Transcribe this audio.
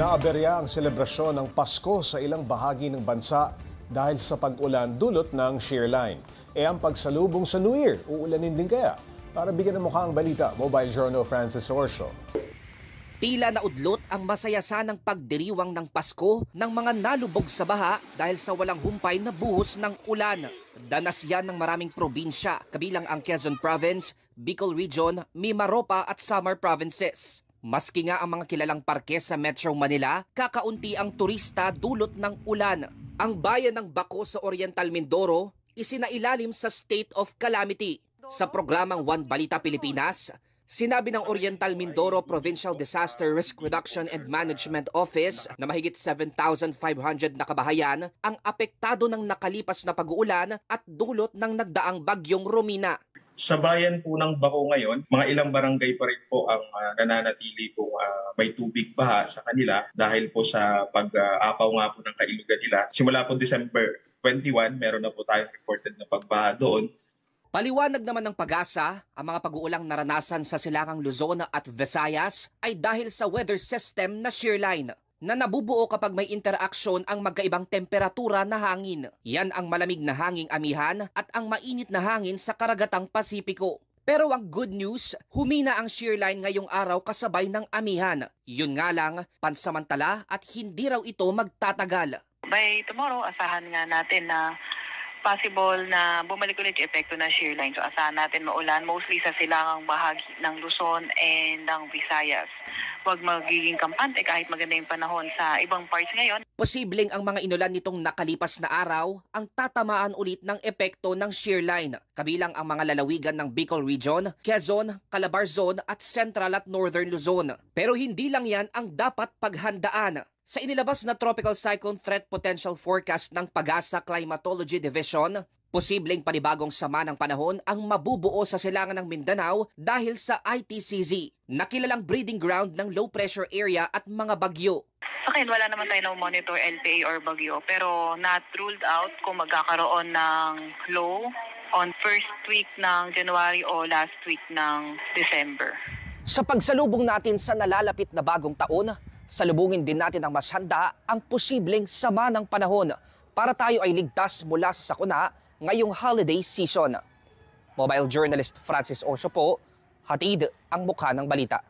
Naaberya ang selebrasyon ng Pasko sa ilang bahagi ng bansa dahil sa pag-ulan dulot ng shear line. Ang pagsalubong sa New Year, uulanin din kaya? Para bigyan ng mukha ang balita, Mobile Journal Francis Orso. Tila naudlot ang masayasanang pagdiriwang ng Pasko ng mga nalubog sa baha dahil sa walang humpay na buhos ng ulan. Danas yan ng maraming probinsya, kabilang ang Quezon Province, Bicol Region, Mimaropa at Samar Provinces. Maski nga ang mga kilalang parke sa Metro Manila, kakaunti ang turista dulot ng ulan. Ang bayan ng Baco sa Oriental Mindoro, isinailalim sa state of calamity. Sa programang One Balita Pilipinas, sinabi ng Oriental Mindoro Provincial Disaster Risk Reduction and Management Office na mahigit 7,500 na kabahayan ang apektado ng nakalipas na pag-uulan at dulot ng nagdaang bagyong Romina. Sa bayan po ng Baco ngayon, mga ilang barangay pa rin po ang nananatili po may tubig baha sa kanila dahil po sa pag-apaw nga po ng kailugan nila. Simula po December 21, meron na po tayong reported na pagbaha doon. Paliwanag naman ng Pag-asa, ang mga pag-uulang naranasan sa Silangang Luzon at Visayas ay dahil sa weather system na shear line na nabubuo kapag may interaksyon ang magkaibang temperatura na hangin. Yan ang malamig na hanging amihan at ang mainit na hangin sa karagatang Pasipiko. Pero ang good news, humina ang shear line ngayong araw kasabay ng amihan. Yun nga lang, pansamantala at hindi raw ito magtatagal. By tomorrow, asahan nga natin na possible na bumalik ulit yung epekto ng shear line. So asahan natin maulan, mostly sa silangang bahagi ng Luzon and ng Visayas. Huwag magiging kampante kahit maganda yung panahon sa ibang parts ngayon. Posibleng ang mga inulan nitong nakalipas na araw ang tatamaan ulit ng epekto ng shear line, kabilang ang mga lalawigan ng Bicol Region, Quezon, Calabar Zone at Central at Northern Luzon. Pero hindi lang yan ang dapat paghandaan. Sa inilabas na Tropical Cyclone Threat Potential Forecast ng Pag-asa Climatology Division, posibleng panibagong sama ng panahon ang mabubuo sa silangan ng Mindanao dahil sa ITCZ, na kilalang breeding ground ng low pressure area at mga bagyo. Sa akin, wala naman tayo na-monitor LPA or bagyo, pero not ruled out kung magkakaroon ng low on first week ng January o last week ng December. Sa pagsalubong natin sa nalalapit na bagong taon, salubungin din natin ang mas handa ang posibleng sama ng panahon para tayo ay ligtas mula sa sakuna ngayong holiday season. Mobile journalist Francis Orso po, hatid ang mukha ng balita.